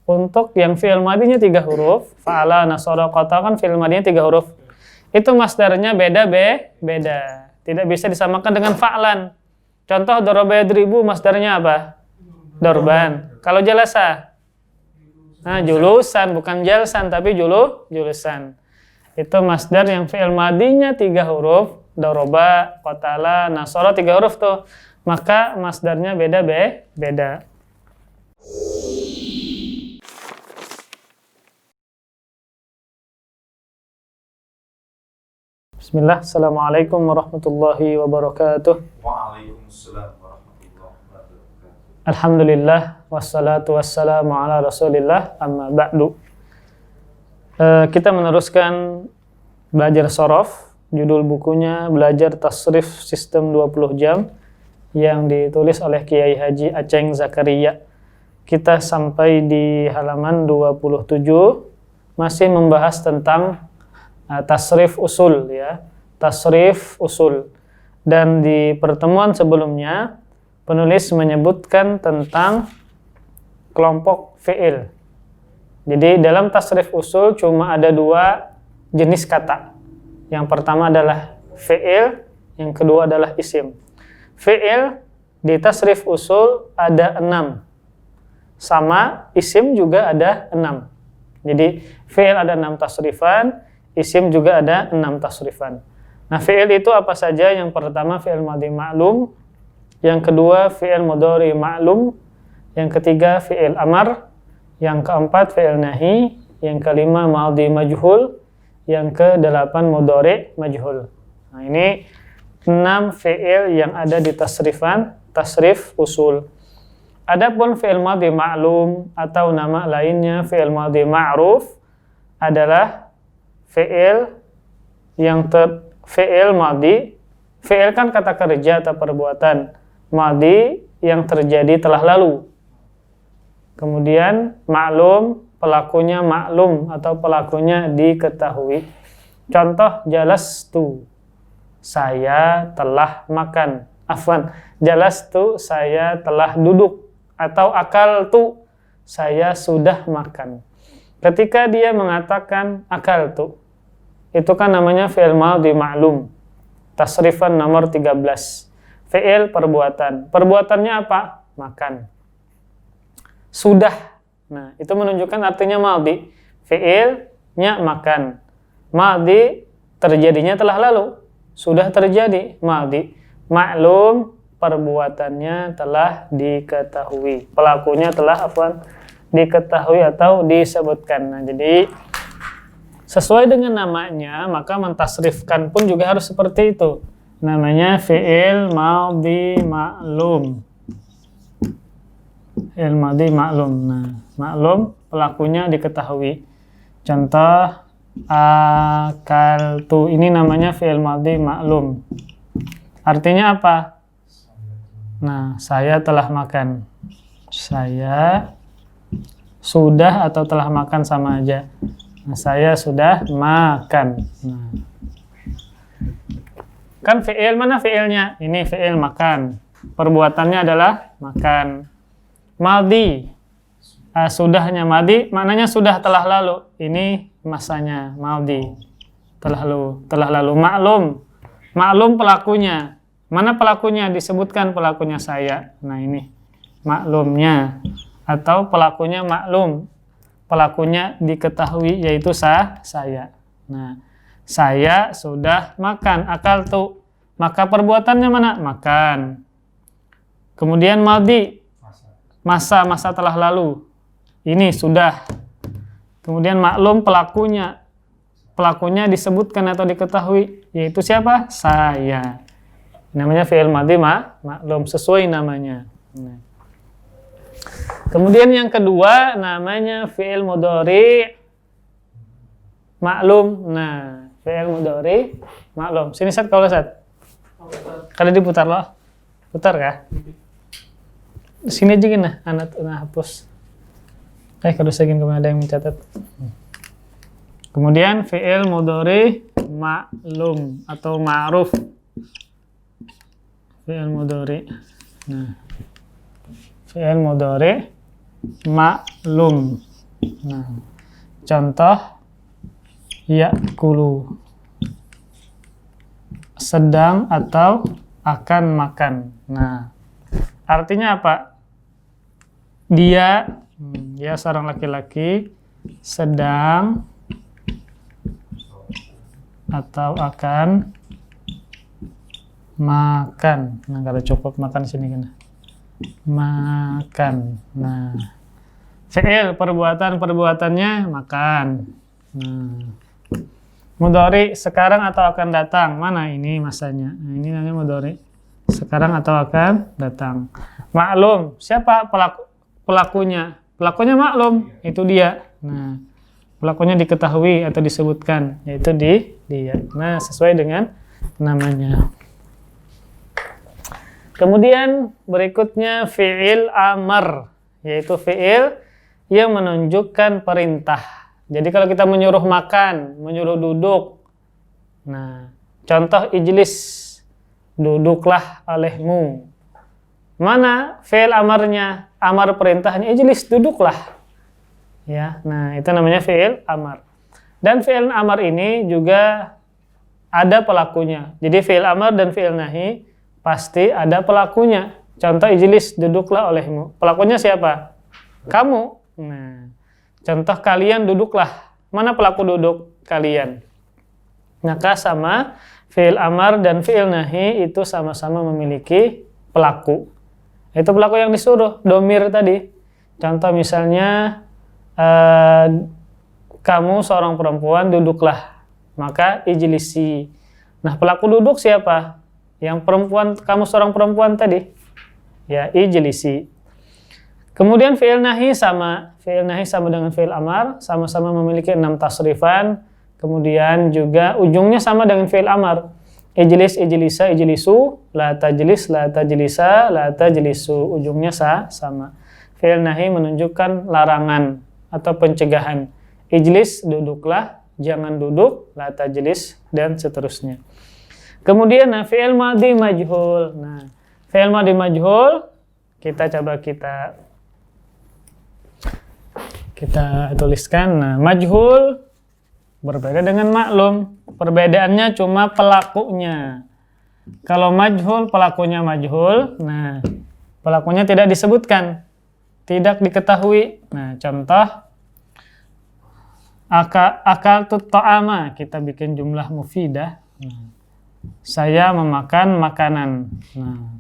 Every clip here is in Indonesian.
untuk yang fi'il madinya 3 huruf, fa'ala, nasara, qata kan fi'il madinya 3 huruf. Itu masdarnya beda. Tidak bisa disamakan dengan fa'lan. Contoh daraba yadribu masdarnya apa? Dorban. Kalau jalasa? Nah, julusan, bukan jalsan tapi julusan. Itu masdar yang fi'il madinya 3 huruf, daraba, qatala, nasara 3 huruf tuh. Maka masdarnya beda. Bismillah, Assalamualaikum warahmatullahi wabarakatuh. Waalaikumsalam warahmatullahi wabarakatuh. Alhamdulillah, wassalatu wassalamu ala rasulillah, amma ba'du. Kita meneruskan belajar sorof. Judul bukunya Belajar Tasrif Sistem 20 Jam yang ditulis oleh Kiai Haji Aceng Zakaria. Kita sampai di halaman 27, masih membahas tentang tasrif usul ya, tasrif usul. Dan di pertemuan sebelumnya penulis menyebutkan tentang kelompok fi'il. Jadi dalam tasrif usul cuma ada 2 jenis kata. Yang pertama adalah fi'il, yang kedua adalah isim. Fi'il di tasrif usul ada 6. Sama isim juga ada 6. Jadi fi'il ada 6 tasrifan, isim juga ada 6 tasrifan. Nah, fi'il itu apa saja? Yang pertama fi'il madhi ma'lum, yang kedua fi'il mudhari ma'lum, yang ketiga fi'il amar, yang keempat fi'il nahi, yang kelima madhi majhul, yang ke-8 mudhari majhul. Nah, ini 6 fi'il yang ada di tasrif usul. Adapun fi'il madhi ma'lum atau nama lainnya fi'il madhi ma'ruf adalah fi'il yang fi'il madhi. Fi'il kan kata kerja atau perbuatan. Madhi yang terjadi telah lalu. Kemudian ma'lum, pelakunya ma'lum atau pelakunya diketahui. Contoh jalastu, saya telah makan. Afwan, jalastu, saya telah duduk. Atau akaltu, saya sudah makan. Ketika dia mengatakan akaltu, itu kan namanya fi'il madhi ma'lum. Tasrifan nomor 13. Fi'il perbuatan. Perbuatannya apa? Makan. Sudah. Nah, itu menunjukkan artinya madhi. Fi'ilnya makan. Madhi terjadinya telah lalu. Sudah terjadi. Madhi. Ma'lum perbuatannya telah diketahui. Pelakunya telah diketahui atau disebutkan. Nah, jadi sesuai dengan namanya, maka mentasrifkan pun juga harus seperti itu. Namanya fi'il madhi ma'lum. Fi'il madhi ma'lum. Nah, ma'lum pelakunya diketahui. Contoh akaltu, ini namanya fi'il madhi ma'lum. Artinya apa? Nah, saya telah makan. Saya sudah atau telah makan sama aja. Nah, saya sudah makan. Nah. Kan fi'il, mana fi'ilnya? Ini fi'il makan. Perbuatannya adalah makan. Madhi. Sudahnya madhi, maknanya sudah telah lalu. Ini masanya madhi. Telah lalu. Ma'lum. Ma'lum pelakunya. Mana pelakunya? Disebutkan pelakunya saya. Nah, ini maklumnya. Atau pelakunya maklum. Pelakunya diketahui, yaitu saya. Nah, saya sudah makan. Akaltu. Maka perbuatannya mana? Makan. Kemudian madhi. Masa telah lalu. Ini sudah. Kemudian maklum pelakunya. Pelakunya disebutkan atau diketahui, yaitu siapa? Saya. Namanya fi'il madhi maklum, sesuai namanya. Nah. Kemudian yang kedua namanya fi'il mudhari maklum. Nah, fi'il mudhari maklum. Sini Sat, kalau Sat. Kada diputar loh. Putar kah? Sini aja gini, anak hapus. Kalau segini kemana ada yang mencatat. Kemudian fi'il mudhari maklum atau ma'ruf. Fi'il mudhari. Nah, fi'il mudhari maklum. Nah, contoh ya'kulu, sedang atau akan makan. Nah, artinya apa? Dia seorang laki-laki sedang atau akan makan. Nah, kalau cukup makan sini kan. Makan. Nah, fi'il perbuatannya makan. Nah, mudhari sekarang atau akan datang. Mana ini masanya? Nah, ini namanya mudhari. Sekarang atau akan datang. Maklum, siapa pelakunya? Pelakunya maklum, itu dia. Nah, pelakunya diketahui atau disebutkan, yaitu dia. Nah, sesuai dengan namanya. Kemudian berikutnya fi'il amar, yaitu fi'il yang menunjukkan perintah. Jadi kalau kita menyuruh makan, menyuruh duduk. Nah, contoh ijlis, duduklah olehmu. Mana fi'il amarnya? Amar perintahnya ijlis, duduklah. Ya, nah itu namanya fi'il amar. Dan fi'il amar ini juga ada pelakunya. Jadi fi'il amar dan fi'il nahi pasti ada pelakunya. Contoh ijlis, duduklah olehmu. Pelakunya siapa? Kamu. Nah, contoh kalian duduklah. Mana pelaku duduk? Kalian. Maka sama fi'il amar dan fi'il nahi itu sama-sama memiliki pelaku. Itu pelaku yang disuruh, domir tadi. Contoh misalnya kamu seorang perempuan duduklah, maka ijlisi. Nah, pelaku duduk siapa? Yang perempuan, kamu seorang perempuan tadi. Ya, ijlisi. Kemudian fi'il nahi sama dengan fi'il amar, sama-sama memiliki 6 tasrifan. Kemudian juga ujungnya sama dengan fi'il amar. Ijlis, ijlisa, ijlisu, la tajlis, la tajlisa, la tajlisu. Ujungnya sama. Fi'il nahi menunjukkan larangan atau pencegahan. Ijlis, duduklah, jangan duduk, la tajlis, dan seterusnya. Kemudian fi'il madhi majhul. Nah, fi'il madhi majhul kita tuliskan. Nah, majhul berbeda dengan maklum. Perbedaannya cuma pelakunya. Kalau majhul, pelakunya majhul. Nah, pelakunya tidak disebutkan, tidak diketahui. Nah, contoh akal ta'ama, kita bikin jumlah mufidah. Nah, saya memakan makanan. Nah,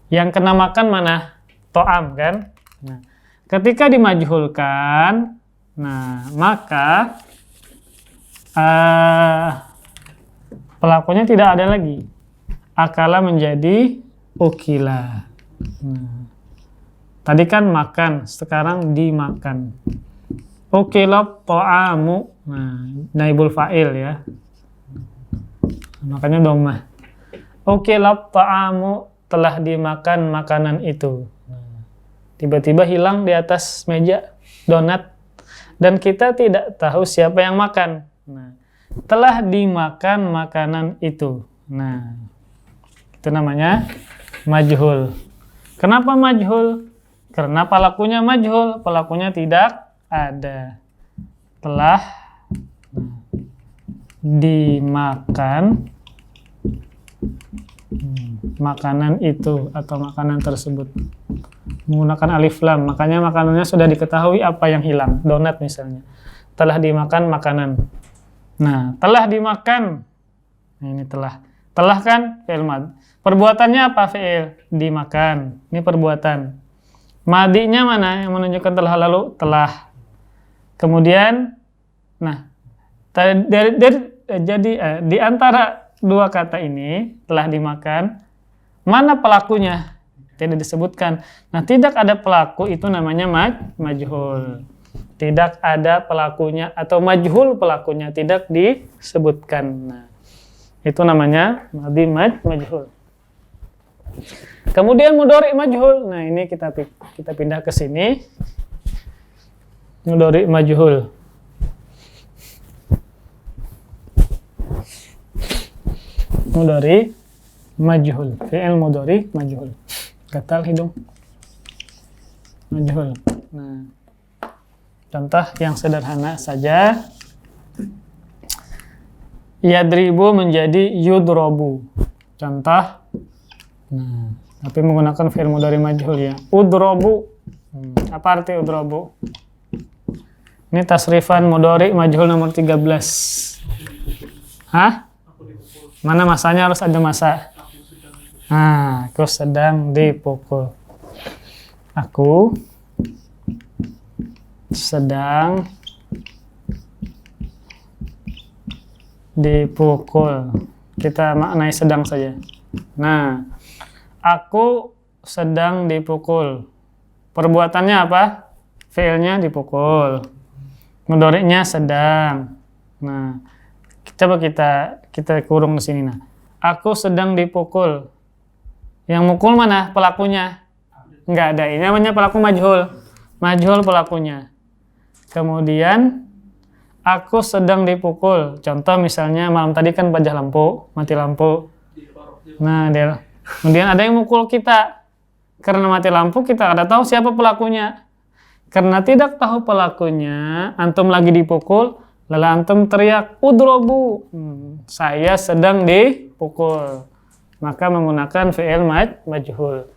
yang kena makan mana? Ta'am kan? Nah, ketika dimajhulkan, nah, maka pelakunya tidak ada lagi. Akala menjadi ukila. Nah, tadi kan makan, sekarang dimakan. Ukila ta'amu. Nah, naibul fa'il ya. Makanya dhammah. Ukila ta'amu, telah dimakan makanan itu. Nah, tiba-tiba hilang di atas meja donat dan kita tidak tahu siapa yang makan. Nah, telah dimakan makanan itu. Nah, itu namanya majhul. Kenapa majhul? Karena pelakunya majhul, pelakunya tidak ada. Telah dimakan makanan itu atau makanan tersebut. Menggunakan alif lam, makanya makanannya sudah diketahui apa yang hilang. Donat misalnya. Telah dimakan makanan. Nah, telah dimakan. Nah, ini telah. Telah kan fi'il mad. Perbuatannya apa fi'il? Dimakan. Ini perbuatan. Madinya mana yang menunjukkan telah lalu? Telah. Kemudian, nah, jadi di antara dua kata ini, telah dimakan, mana pelakunya? Tidak disebutkan. Nah, tidak ada pelaku itu namanya majhul. Tidak ada pelakunya atau majhul pelakunya, tidak disebutkan. Nah, itu namanya madhi majhul. Kemudian mudhari majhul. Nah, ini kita pindah ke sini. Mudhari majhul. Mudhari majhul. Fi'il mudhari majhul. Gatal hidung. Majhul. Nah, Contoh yang sederhana saja. Yadribu menjadi yudrobu. Contoh. Nah, tapi menggunakan fi'il mudhari majhul ya. Udrobu. Apa arti udrobu? Ini tasrifan mudhari majhul nomor 13. Hah? Mana masanya, harus ada masa. Nah, aku sedang dipukul. Aku sedang dipukul. Kita maknai sedang saja. Nah, aku sedang dipukul. Perbuatannya apa? Fi'ilnya dipukul. Mudhari'nya sedang. Nah, coba kita kurung di sini. Nah, aku sedang dipukul. Yang mukul mana? Pelakunya. Enggak ada. Ini namanya pelaku majhul. Majhul pelakunya. Kemudian aku sedang dipukul. Contoh misalnya malam tadi kan pajah lampu, mati lampu. Nah, kemudian ada yang mukul kita. Karena mati lampu kita ada tahu siapa pelakunya. Karena tidak tahu pelakunya, antum lagi dipukul, lalu antum teriak, udrobu. Saya sedang dipukul. Maka menggunakan fi'il majhul.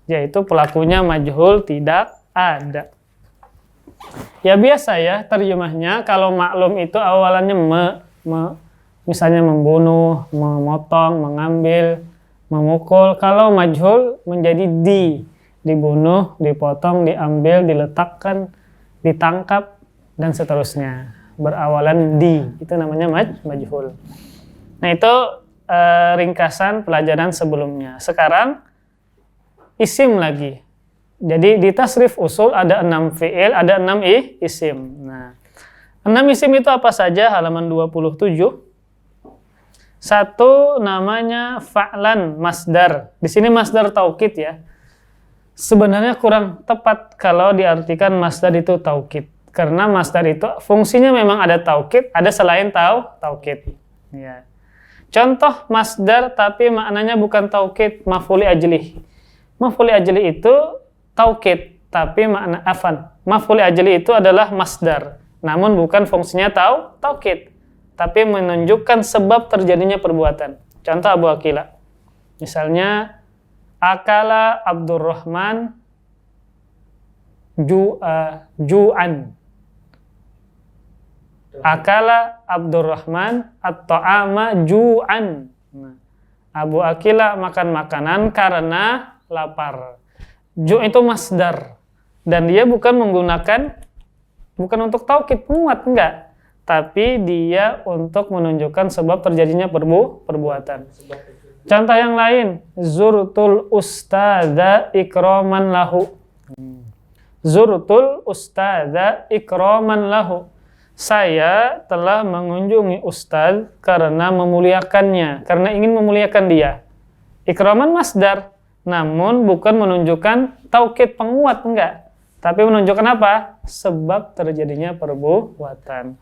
Yaitu pelakunya majhul, tidak ada. Ya biasa ya terjemahnya, kalau maklum itu awalannya misalnya membunuh, memotong, mengambil, memukul. Kalau majhul menjadi dibunuh, dipotong, diambil, diletakkan, ditangkap, dan seterusnya. Berawalan di, itu namanya majhul. Nah itu ringkasan pelajaran sebelumnya. Sekarang isim lagi. Jadi di tasrif usul ada 6 fi'il, ada 6 isim. Nah, 6 isim itu apa saja? Halaman 27. Satu namanya fa'lan masdar. Di sini masdar taukid ya. Sebenarnya kurang tepat kalau diartikan masdar itu taukid. Karena masdar itu fungsinya memang ada taukid, ada selain taukid. Ya. Contoh masdar tapi maknanya bukan taukid, maf'uli ajlih. Maf'uli ajlih itu taukid, tapi makna maf'ul ajli itu adalah masdar, namun bukan fungsinya taukid, tapi menunjukkan sebab terjadinya perbuatan. Contoh Abu Akila. Misalnya akala Abdurrahman ju'an. Akala Abdurrahman at-ta'ama ju'an. Nah, Abu Akila makan makanan karena lapar. Ju itu masdar dan dia bukan untuk taukid penguat, enggak, tapi dia untuk menunjukkan sebab terjadinya perbuatan. Contoh yang lain, zurtul ustadza ikraman lahu. Zurtul ustadza ikraman lahu. Saya telah mengunjungi ustaz karena memuliakannya, karena ingin memuliakan dia. Ikraman masdar. Namun bukan menunjukkan taukid penguat, enggak. Tapi menunjukkan apa? Sebab terjadinya perbuatan.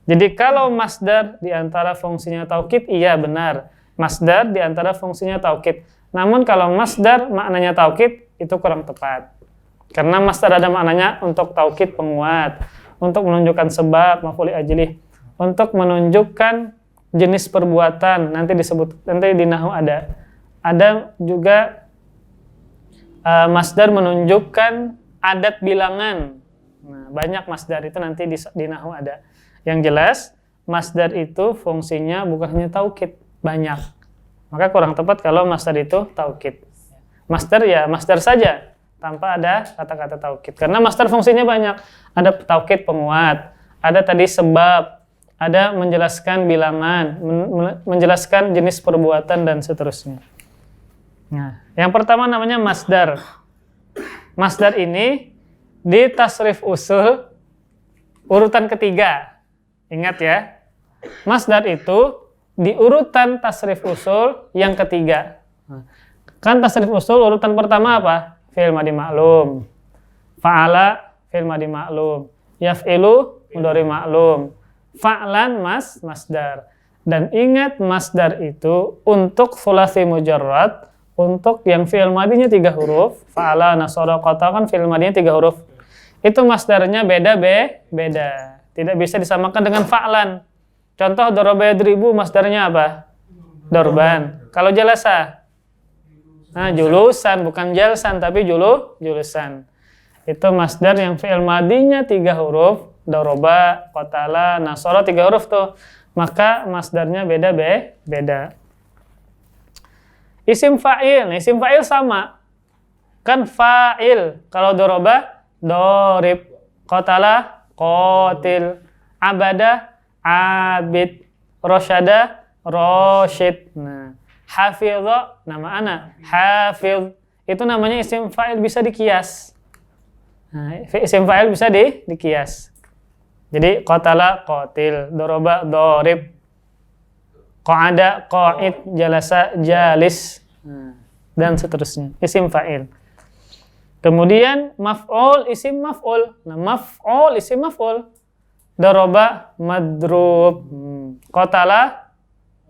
Jadi kalau masdar di antara fungsinya taukid, iya benar. Masdar di antara fungsinya taukid. Namun kalau masdar maknanya taukid, itu kurang tepat. Karena masdar ada maknanya untuk taukid penguat, untuk menunjukkan sebab, maf'uli ajlih, untuk menunjukkan jenis perbuatan, nanti di nahwu ada. Ada juga masdar menunjukkan adat bilangan. Nah, banyak masdar itu nanti di nahwu ada. Yang jelas, masdar itu fungsinya bukan hanya taukid, banyak. Maka kurang tepat kalau masdar itu taukid. Masdar ya masdar saja, tanpa ada kata-kata taukid. Karena masdar fungsinya banyak. Ada taukid penguat, ada tadi sebab, ada menjelaskan bilangan, menjelaskan jenis perbuatan, dan seterusnya. Nah, yang pertama namanya masdar. Masdar ini di tasrif usul urutan ketiga. Ingat ya, masdar itu di urutan tasrif usul yang ketiga. Kan tasrif usul urutan pertama apa? Fi'il madhi ma'lum. Fa'ala fi'il madhi ma'lum. Yaf'ilu mudhari ma'lum. Fa'lan masdar. Dan ingat masdar itu untuk thulathi mujarrad, untuk yang fi'il madhinya 3 huruf, fa'ala nasara qata kan fi'il madhinya 3 huruf. Itu masdarnya beda. Tidak bisa disamakan dengan fa'lan. Contoh daraba yadribu masdarnya apa? Dorban. Kalau jalasa? Nah, julusan, bukan jalsan tapi julusan. Itu masdar yang fi'il madinya 3 huruf, daraba, qatala, nasara 3 huruf tuh. Maka masdarnya beda. Isim fa'il sama. Kan fa'il. Kalau daraba, dorib. Qatala, qatil. Abada, abid. Rosyada, rosyid. Nah, hafidha, nama anak. Hafidh. Itu namanya isim fa'il, bisa dikias. Nah, isim fa'il bisa dikias. Jadi qatala, qatil. Daraba, dorib. Qa'ada, qa'id. Jalasa, jalis. Dan seterusnya. Isim fa'il. Kemudian maf'ul, isim maf'ul. Nah, maf'ul, isim maf'ul. Daraba, madrub. Qatala,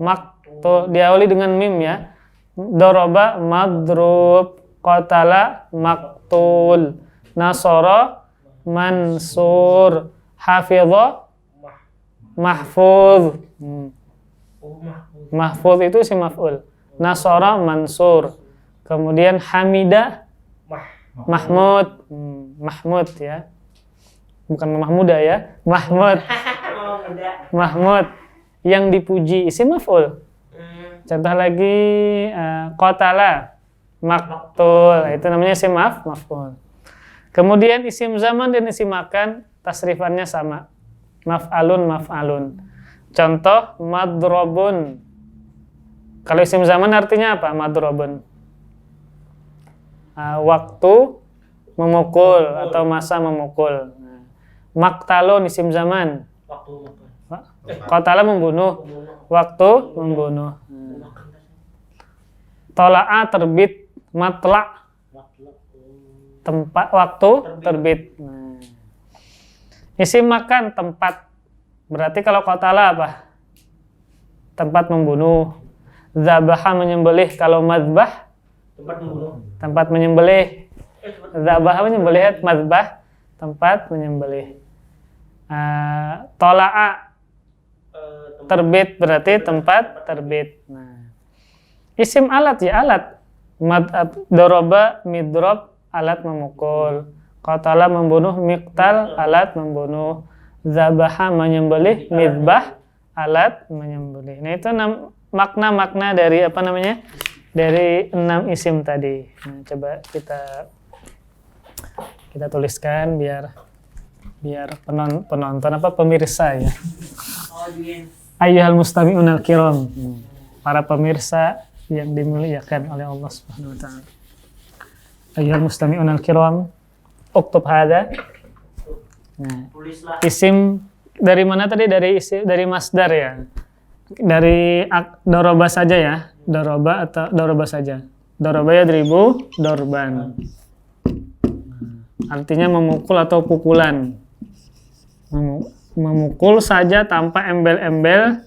maktul. Diawali dengan mim ya. Daraba, madrub. Qatala, maktul. Nasara, mansur. Hafidha, mahfuz. Mahfuz itu isim maf'ul. Nasara, mansur. Kemudian hamidah, mahmud. Mahmud ya. Bukan mahmuda ya. Mahmud. Mahmud. Yang dipuji isim maf'ul. Contoh lagi qatala, maktul. Itu namanya isim maf'ul. Kemudian isim zaman dan isim makan tasrifannya sama. Maf'alun. Contoh madrobun. Kalau isim zaman artinya apa? Madrobun. Waktu memukul atau masa memukul. Maktalun isim zaman. Qatala membunuh. Waktu membunuh. Tola'a terbit. Matla' tempat, waktu terbit. Isim makan tempat. Berarti kalau qatala apa? Tempat membunuh. Zabaha menyembelih. Kalau mazbah tempat menyembelih. Zabaha menyembelih, mazbah tempat menyembelih. Tola'a terbit berarti tempat terbit. Nah, isim alat ya alat. Daraba, midrob, alat memukul. Qatala membunuh, miqtal, alat membunuh. Zabaha menyembelih, mizbah, alat menyembelih. Nah, itu makna-makna dari apa namanya? Dari 6 isim tadi. Nah, coba kita tuliskan biar penonton apa pemirsa ya. Ayyuhal mustami'unal kiram. Para pemirsa yang dimuliakan oleh Allah Subhanahu wa taala. Ayyuhal mustami'unal kiram, uktub hada. Nah, isim dari mana tadi? Dari masdar ya. Dari daraba saja ya. Daraba atau daraba saja. Daraba yadribu dorban. Artinya memukul atau pukulan. Memukul saja tanpa embel-embel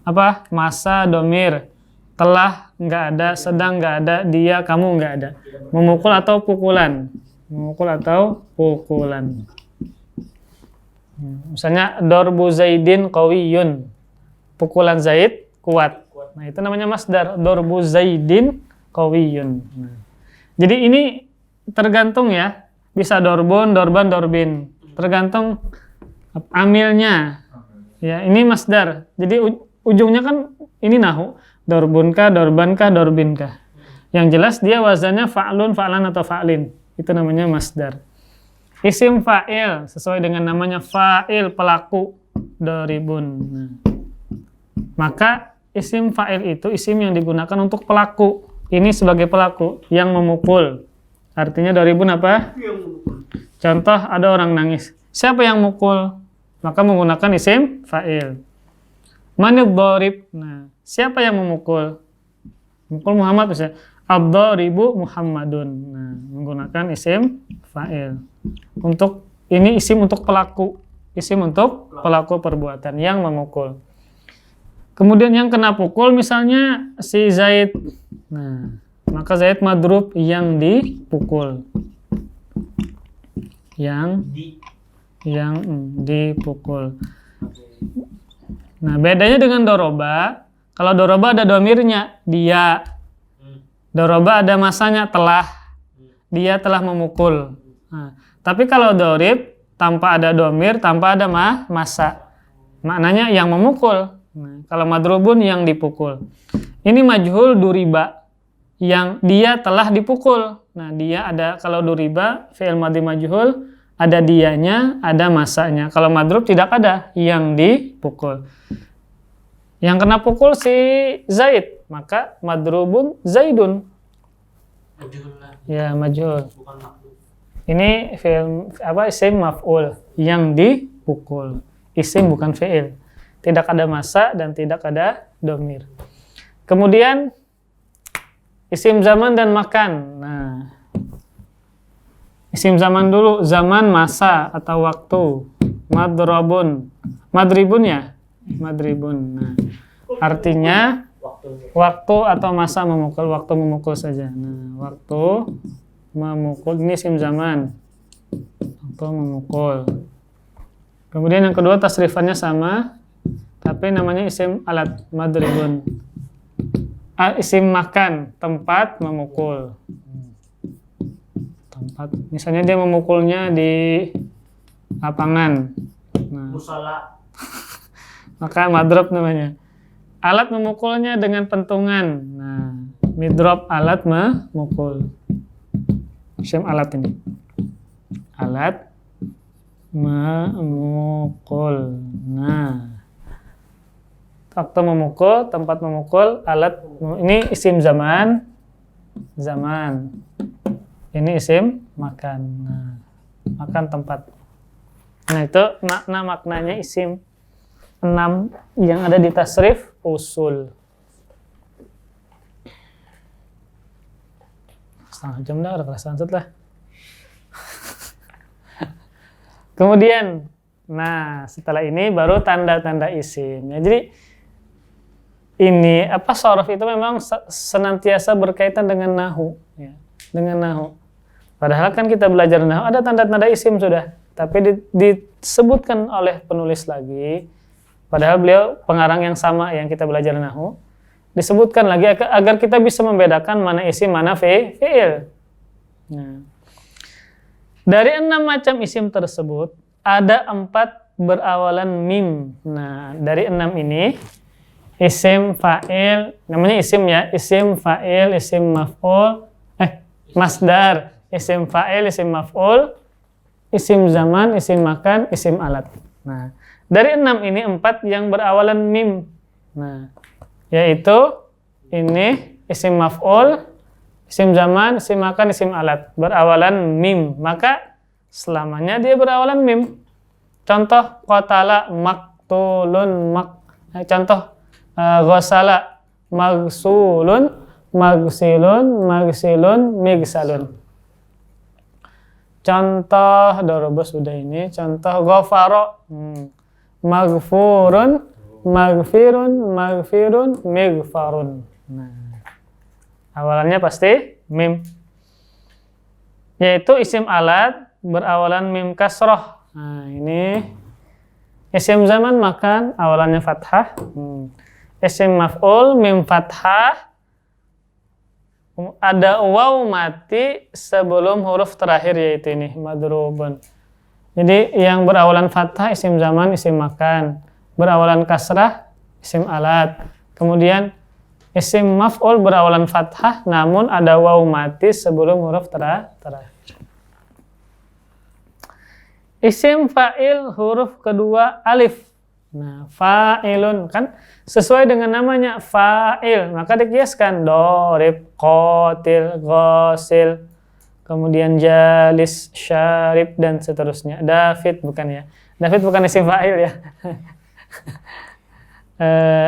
apa? Masa, domir. Telah nggak ada, sedang nggak ada, dia, kamu nggak ada. Memukul atau pukulan. Misalnya darbu Zaidin qawiyun. Pukulan Zaid kuat. Nah, itu namanya masdar. Darbu Zaidin qawiyun. Jadi ini tergantung ya. Bisa dorbun, dorban, dorbin. Tergantung amilnya. Ya, ini masdar. Jadi ujungnya kan ini nahu. Dorbunkah, dorbankah, dorbinkah. Yang jelas dia wazannya fa'lun, fa'lan atau fa'lin. Itu namanya masdar. Isim fa'il sesuai dengan namanya fa'il, pelaku, doribun. Nah, maka isim fa'il itu isim yang digunakan untuk pelaku. Ini sebagai pelaku yang memukul. Artinya doribun apa? Contoh ada orang nangis. Siapa yang mukul? Maka menggunakan isim fa'il. Manid dorib. Nah, siapa yang memukul? Mukul Muhammad misalnya. Ad-daribu Muhammadun. Nah, menggunakan isim fa'il. Untuk ini isim untuk pelaku. Isim untuk pelaku perbuatan yang memukul. Kemudian yang kena pukul misalnya si Zaid. Nah, maka Zaid madrub yang dipukul. yang dipukul. Nah, bedanya dengan doroba, kalau doroba ada domirnya, dia. Doroba ada masanya, telah. Dia telah memukul. Nah, tapi kalau dorib, tanpa ada domir, tanpa ada masa. Maknanya yang memukul. Nah, kalau madrubun yang dipukul. Ini majhul duriba, yang dia telah dipukul. Nah, dia ada, kalau duriba, fi'il madhi majhul, ada dianya, ada masanya. Kalau madrub tidak ada yang dipukul. Yang kena pukul si Zaid, maka madrubun Zaidun. Ya, majhul. Ini fi'il isim maf'ul yang dipukul. Isim bukan fi'il. Tidak ada masa dan tidak ada domir. Kemudian isim zaman dan makan. Nah, isim zaman dulu, zaman masa atau waktu. Madribun ya? Madribun. Nah, artinya waktu atau masa memukul, waktu memukul saja. Nah, waktu memukul ini isim zaman. Waktu memukul. Kemudian yang kedua tasrifannya sama, tapi namanya isim alat, madribun. Isim makan, tempat memukul. Tempat, misalnya dia memukulnya di lapangan. Nah, musala. Maka madrob namanya. Alat memukulnya dengan pentungan. Nah, midrob alat memukul. Isim alat ini. Alat memukul. Nah, waktu memukul, tempat memukul, alat. Ini isim zaman. Ini isim makan. Nah, makan tempat. Nah, itu maknanya isim 6 yang ada di tasrif usul. Setengah jam dah, udah kelas lanjut lah. Kemudian, nah setelah ini baru tanda-tanda isim. Ya, jadi ini sorof itu memang senantiasa berkaitan dengan nahu, ya, dengan nahu. Padahal kan kita belajar nahu ada tanda-tanda isim sudah, tapi disebutkan oleh penulis lagi. Padahal beliau pengarang yang sama yang kita belajar nahu, disebutkan lagi agar kita bisa membedakan mana isim mana fi'il. Nah, dari 6 macam isim tersebut ada 4 berawalan mim. Nah, dari 6 ini isim fa'il, namanya isim ya, isim fa'il, isim maf'ul, masdar, isim fa'il, isim maf'ul, isim zaman, isim makan, isim alat. Nah, dari 6 ini 4 yang berawalan mim. Nah, yaitu ini isim maf'ul, isim zaman, isim makan, isim alat, berawalan mim. Maka selamanya dia berawalan mim. Contoh qatala maktulun contoh ghasala maghsulun magsilun migsalun. Contoh daraba sudah ini, contoh ghafara maghfurun maghfirun mighfarun. Nah, awalannya pasti mim. Yaitu isim alat berawalan mim kasroh. Nah, ini isim zaman makan awalannya fathah. Isim maf'ul mim fathah. Ada waw mati sebelum huruf terakhir yaitu ini madrubun. Jadi yang berawalan fathah isim zaman, isim makan. Berawalan kasrah isim alat. Kemudian isim maf'ul berawalan fathah namun ada waw mati sebelum huruf terakhir. Isim fa'il huruf kedua alif. Nah, fa'ilun kan sesuai dengan namanya fa'il, maka dikiaskan dorib, qatil, ghasil, kemudian jalis, syarib dan seterusnya. David bukan ya. David bukan isim fa'il ya.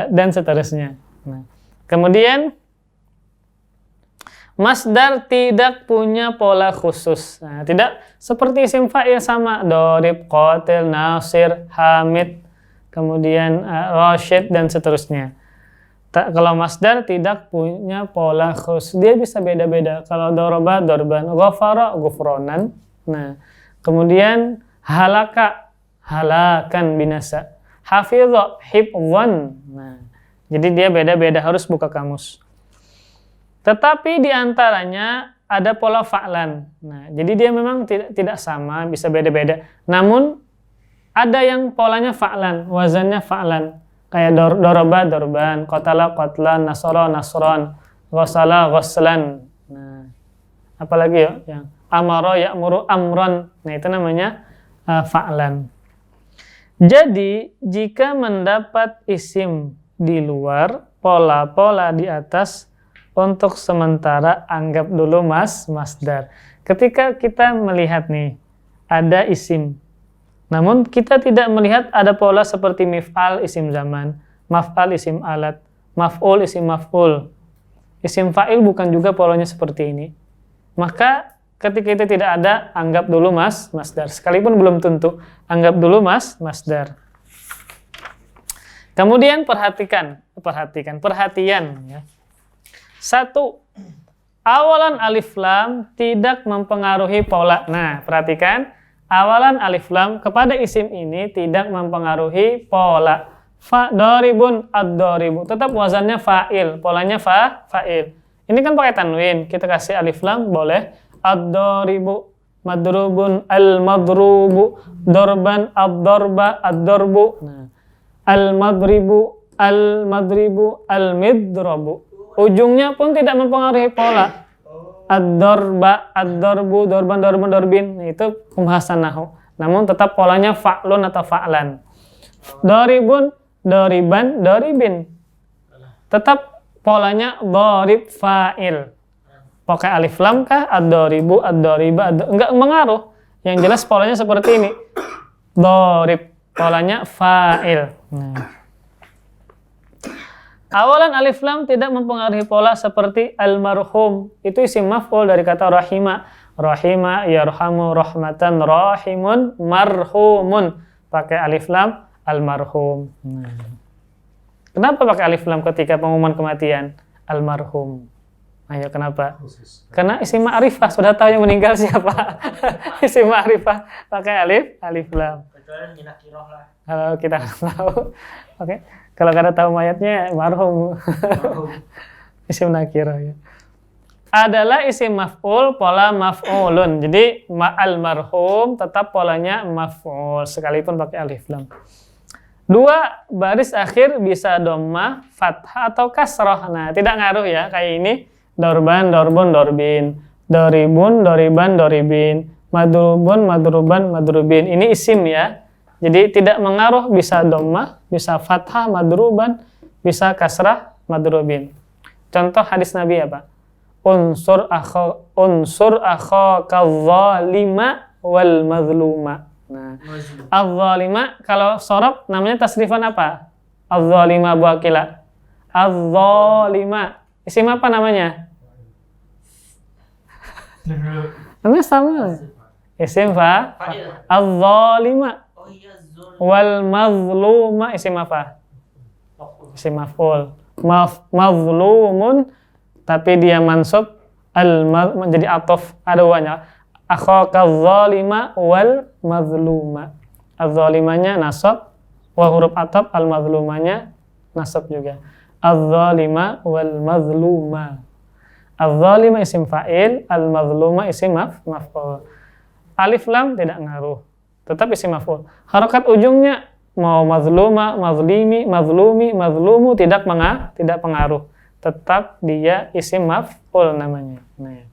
Dan seterusnya. Nah, kemudian masdar tidak punya pola khusus. Nah, tidak seperti isim fa'il sama dorib, qatil, nasir, hamid, kemudian Rashid dan seterusnya. Kalau masdar tidak punya pola khusus, dia bisa beda-beda. Kalau daraba, darban, ghafara, ghufranan. Nah, Kemudian halaka, halakan, binasa. Hafidha, hifdhan. Nah, jadi dia beda-beda, harus buka kamus. Tetapi di antaranya ada pola fa'lan. Nah, jadi dia memang tidak sama, bisa beda-beda. Namun ada yang polanya fa'lan, wazannya fa'lan. Kayak daraba, darban, qatala, qatlan, nasara, nasran, ghasala, ghaslan. Nah, apalagi ya? Yang amara, ya'muru, amran. Nah, itu namanya fa'lan. Jadi, jika mendapat isim di luar, pola-pola di atas, untuk sementara anggap dulu masdar. Ketika kita melihat nih, ada isim. Namun kita tidak melihat ada pola seperti mif'al isim zaman, maf'al isim alat, maf'ul isim maf'ul. Isim fa'il bukan juga polanya seperti ini. Maka ketika itu tidak ada, anggap dulu masdar. Sekalipun belum tentu, anggap dulu masdar. Kemudian perhatian ya. 1. Awalan alif lam tidak mempengaruhi pola. Nah, perhatikan, awalan alif lam kepada isim ini tidak mempengaruhi pola. Daribun, ad-daribu, tetap wazannya fa'il, polanya fa'il. Ini kan pakai tanwin, kita kasih alif lam boleh. Ad-daribu, madrubun, al-madrubu, dorban, ad-darba, ad-darbu. Nah, al-madribu, al-madribu, al-midrabu. Ujungnya pun tidak mempengaruhi pola. Ad-darba, ad-darbu, dorban, dorban, dorbin. Itu pembahasan nahwu. Namun tetap polanya fa'lun atau fa'lan. Daribun, dariban, daribin. Tetap polanya darib fa'il. Pakai alif lam kah? Ad-daribu, ad-dariba, enggak mengaruh. Yang jelas polanya seperti ini. Darib, polanya fa'il. Nah. Awalan alif lam tidak mempengaruhi pola seperti al-marhum. Itu isim maf'ul dari kata rahima. Rahima, yarhamu, rahmatan, rahimun, marhumun. Pakai alif lam, al-marhum. Nah. Kenapa pakai alif lam ketika pengumuman kematian? Al-marhum. Ayo, kenapa? Karena isim ma'rifah, sudah tahu yang meninggal siapa. Isim ma'rifah, pakai alif lam. Kalau kita tahu, oke. Kalau kada tahu mayatnya, marhum. Isim nakirah ya. Adalah isim maf'ul, pola maf'ulun. Jadi ma'al marhum tetap polanya maf'ul sekalipun pakai alif lam. 2, baris akhir bisa dhammah, fathah atau kasrah. Nah, tidak ngaruh ya kayak ini. Dorban, dorbun, dorbin. Doribun, doriban, doribin. Madrubun, madruban, madrubin. Ini isim ya. Jadi tidak mengaruh, bisa dhammah, bisa fathah, madruban, bisa kasrah, madrubin. Contoh hadis Nabi apa? Unsur akhaka zalima wal mazluma. Nah, az-zalima kalau shorab namanya tasrifan apa? Az-zalima buakila. Az-zalima. Isim apa namanya? Namanya sama. Isim fa'il. Az-zalima. Wal mazluma isim apa? Isim maf'ul. Mazlumun tapi dia mansub menjadi ataf, ada wanya. Akhaka zalima wal mazluma. Az-zalimanya nasab wa huruf ataf, al mazlumanya nasab juga. Az-zalima wal mazluma. Az-zalima isim fa'il, al mazluma isim maf'ul. Alif lam tidak ngaruh. Tetap isim maf'ul. Harokat ujungnya mau mazluma, mazlimi, mazlumi, mazlumu tidak pengaruh. Tetap dia isim maf'ul namanya. Nah.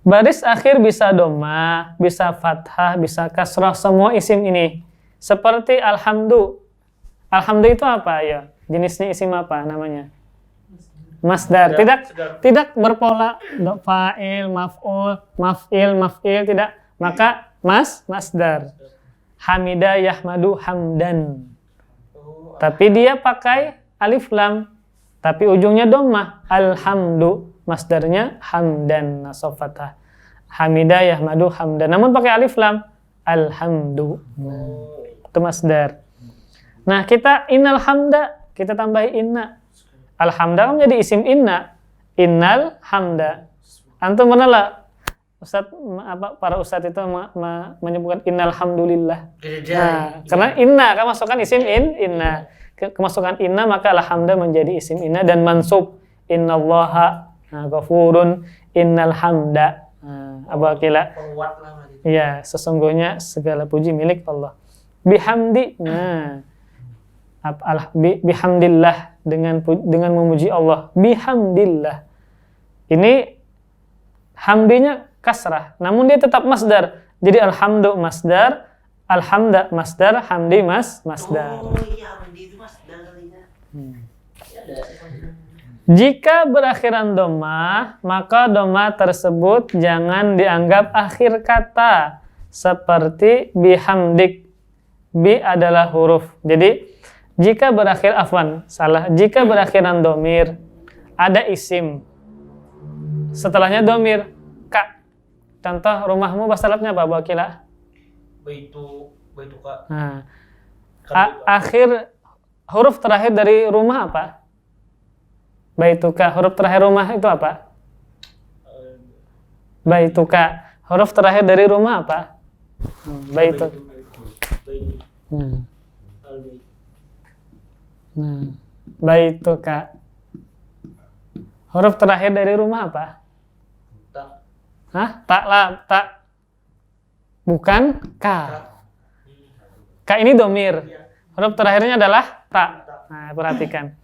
Baris akhir bisa dhammah, bisa fathah, bisa kasrah, semua isim ini. Seperti alhamdu. Alhamdu itu apa ya? Jenisnya isim apa namanya? Masdar. Tidak berpola fa'il, maf'ul, maf'il tidak. Maka masdar. Hamida yahmadu hamdan. Tapi dia pakai alif lam. Tapi ujungnya dhammah. Alhamdu. Masdarnya hamdan nasab fathah. Hamida yahmadu hamdan. Namun pakai alif lam. Alhamdu. Itu masdar. Nah, kita innal hamda, kita tambahi inna. Alhamda kan menjadi isim inna. Innal hamda. Antum menela para ustadz itu menyebutkan innal hamdulillah. Nah, Karena inna kan masukkan isim inna. Kemasukan inna maka alhamda menjadi isim inna dan mansub innallaha ghafurun innal hamda. Abu Aqila. Penguat lah gitu. Iya, sesungguhnya segala puji milik Allah. Bihamdi. Bihamdillah dengan memuji Allah. Bihamdillah. Ini hamdinya kasrah, namun dia tetap masdar. Jadi alhamdu masdar, alhamda masdar, hamdi masdar. Oh iya, hamdi itu masdar kalinya. Jika berakhiran dhamma, maka dhamma tersebut jangan dianggap akhir kata. Seperti bihamdik. Bi adalah huruf. Jadi jika jika berakhiran dhamir, ada isim. Setelahnya dhamir, ka. Contoh rumahmu bahasa Arabnya apa, Bu Aqila? Baituka. Nah, akhir huruf terakhir dari rumah apa? Baituka. Huruf terakhir rumah itu apa? Baituka. Huruf terakhir dari rumah apa? Baitu. Baituka. Huruf terakhir dari rumah apa? Tak lah, tak. Bukan ka. Ka ini domir. Huruf terakhirnya adalah ta. Nah, perhatikan.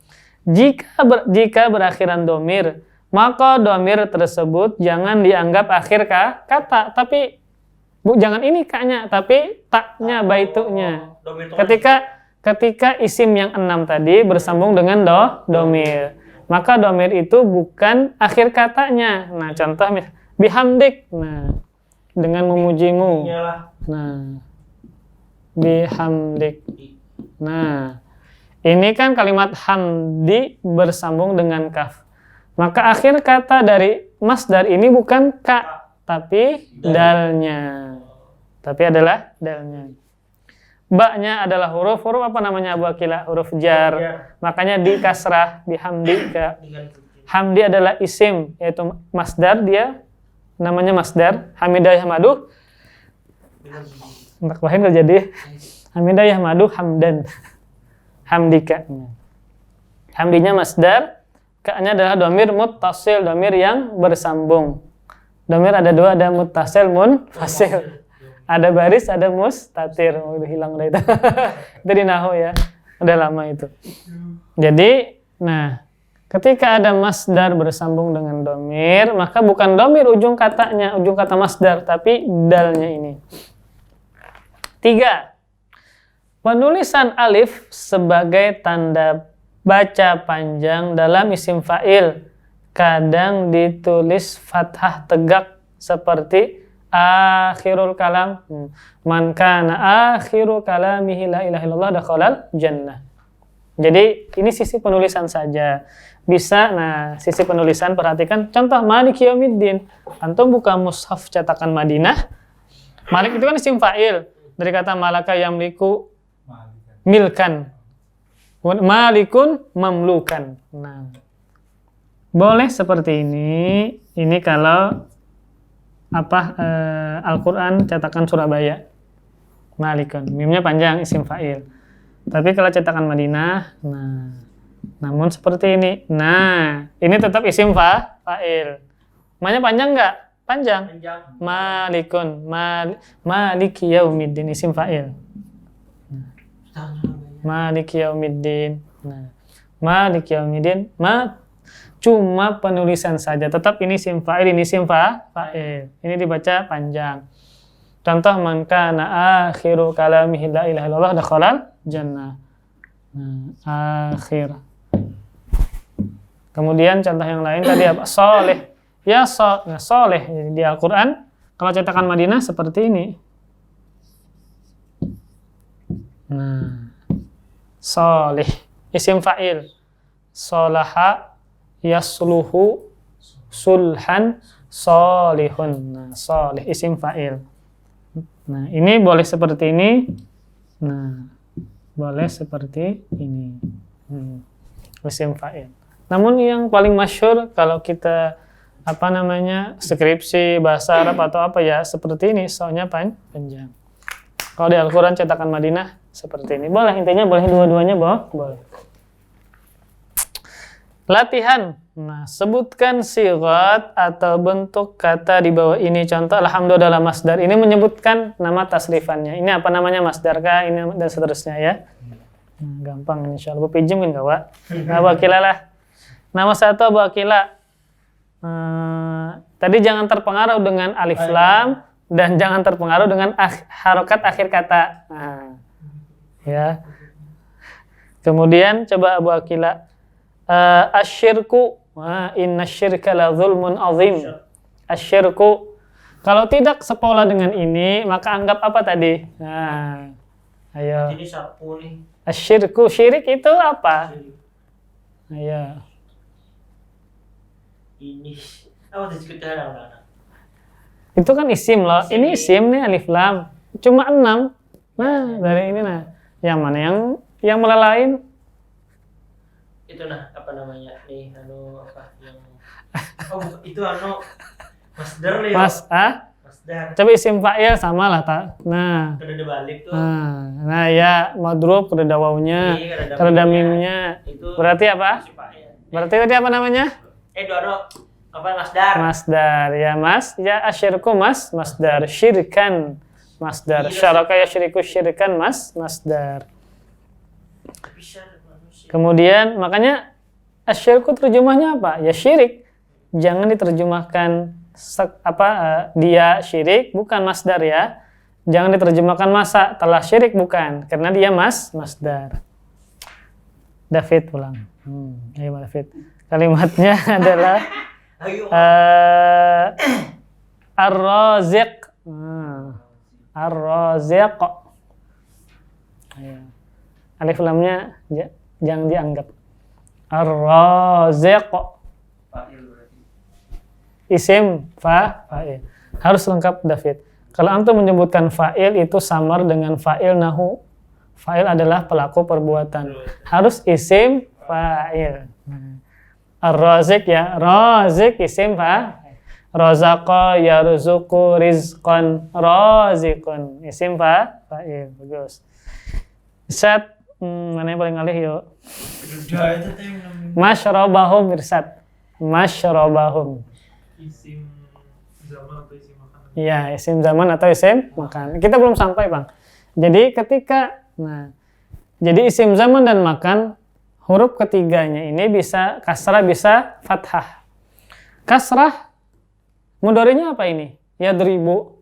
Jika berakhiran domir, maka domir tersebut jangan dianggap akhir kata. Tapi jangan ini ka-nya, tapi taknya, baitunya. Ketika isim yang 6 tadi bersambung dengan domir, maka domir itu bukan akhir katanya. Nah, contoh bihamdik. Nah, dengan memujimu. Nah, bihamdik. Nah, ini kan kalimat hamdi bersambung dengan kaf. Maka akhir kata dari masdar ini bukan ka, tapi dalnya. Tapi adalah dalnya. Ba-nya adalah huruf apa namanya, Abu Aqila? Huruf jar. Makanya di kasrah bihamdika. Hamdi adalah isim, yaitu masdar, dia namanya masdar. Hamidah yahmaduh. Untuk wahid jadi hamidah yahmaduh hamdan. Hamdika. Hamdinya masdar, ka-nya adalah dhamir muttasil, dhamir yang bersambung. Dhamir ada dua, ada muttasil, munfasil. Ada baris, ada mustatir. Udah hilang dah itu. Itu di nahwu ya. Udah lama itu. Jadi, nah, ketika ada masdar bersambung dengan dhamir, maka bukan dhamir ujung katanya, ujung kata masdar, tapi dalnya ini. 3. Penulisan alif sebagai tanda baca panjang dalam isim fa'il kadang ditulis fathah tegak seperti akhirul kalam. Man kana akhiru kalamihi la ilaha illallah dakhalal jannah. Jadi ini sisi penulisan saja. Bisa, nah sisi penulisan perhatikan contoh Malik Yaumiddin. Antum buka mushaf cetakan Madinah. Malik itu kan isim fa'il dari kata malaka yamliku milkan. Malikun mamlukan. Nah, boleh seperti ini. Ini kalau Al-Quran cetakan Surabaya. Malikun. Mimnya panjang isim fa'il. Tapi kalau cetakan Madinah, nah, namun seperti ini. Nah, ini tetap isim fa'il. Ma-nya panjang nggak? Panjang. Malikun. Maliki yaumiddin isim fa'il. Maliki yaumiddin. Nah, Maliki yaumiddin. Cuma penulisan saja. Tetap ini isim fa'il, ini isim fa'il. Ini dibaca panjang. Contoh man kana akhiru kalamihi la ilaha illallah dakhalal jannah. Nah, akhir. Kemudian contoh yang lain tadi apa? Soleh. Ya soleh di Al-Quran. Kalau cetakan Madinah seperti ini. Nah, soleh. Isim fa'il. Solaha yasluhu sulhan solihun. Nah, soleh. Isim fa'il. Nah, ini boleh seperti ini. Nah, boleh seperti ini. Isim fa'il. Namun yang paling masyhur kalau kita apa namanya, skripsi bahasa Arab atau apa ya seperti ini, soalnya panjang. Kalau di Al-Quran cetakan Madinah seperti ini. Boleh, intinya boleh dua-duanya, boleh. Latihan. Nah, sebutkan sigat atau bentuk kata di bawah ini. Contoh, alhamdulillah adalah masdar. Ini menyebutkan nama tasrifannya. Ini apa namanya, masdar kah? Ini dan seterusnya ya. Gampang insyaallah. Bu pinjam kan Wak? Nah, Wakilah lah. Nama satu Wakilah. Tadi jangan terpengaruh dengan alif lam dan jangan terpengaruh dengan harokat akhir kata. Nah, ya. Kemudian coba Abu Akila, asyirku, inna syirka la zulmun azim. Asyirku. Kalau tidak sepola dengan ini, maka anggap apa tadi? Nah, ayo. Jadi sapu nih. Asyirku, syirik itu apa? Ayo. Ini apa disebutkan anak-anak? Itu kan isim loh. Ini isim nih alif lam. Cuma 6. Nah, dari ini nah. Yang mana yang melalain? Itu nah, apa namanya? Nih, apa yang itu masdar nih. Masdar. Coba isim fa'il sama lah tak. Nah. Kada balik tuh. Nah ya, madrub kada ada wawunya, kada ada mimnya. Berarti apa? Berarti tadi apa namanya? Apa masdar? Masdar ya mas, ya asyirku masdar, syirkan masdar, syaraka ya syiriku syirkan masdar. Kemudian makanya asyirku terjemahnya apa? Ya syirik. Jangan diterjemahkan dia syirik, bukan masdar ya. Jangan diterjemahkan masa telah syirik, bukan, karena dia masdar. David pulang. Ayo David. Kalimatnya adalah ar-raziq. Ar-raziq. Alif lamnya jangan dianggap. Ar-raziq. Isim fa'il. Harus lengkap David. Kalau antum menyebutkan fa'il itu samar dengan fa'il nahu. Fa'il adalah pelaku perbuatan. Harus isim fa'il. Ar-raziq ya, raziq isim fa'il. Razaqa yarzuqu rizqan, raziqun isim fa'il. Bagus. Irsad, mana yang paling alih yuk? Masyrabahum irsad. Masyrabahum. Isim zaman atau isim makanan? Iya, isim zaman atau isim makan. Kita belum sampai, Bang. Jadi jadi isim zaman dan makan, huruf ketiganya ini bisa kasrah, bisa fathah. Kasrah, mudhari'nya apa ini? Yadribu.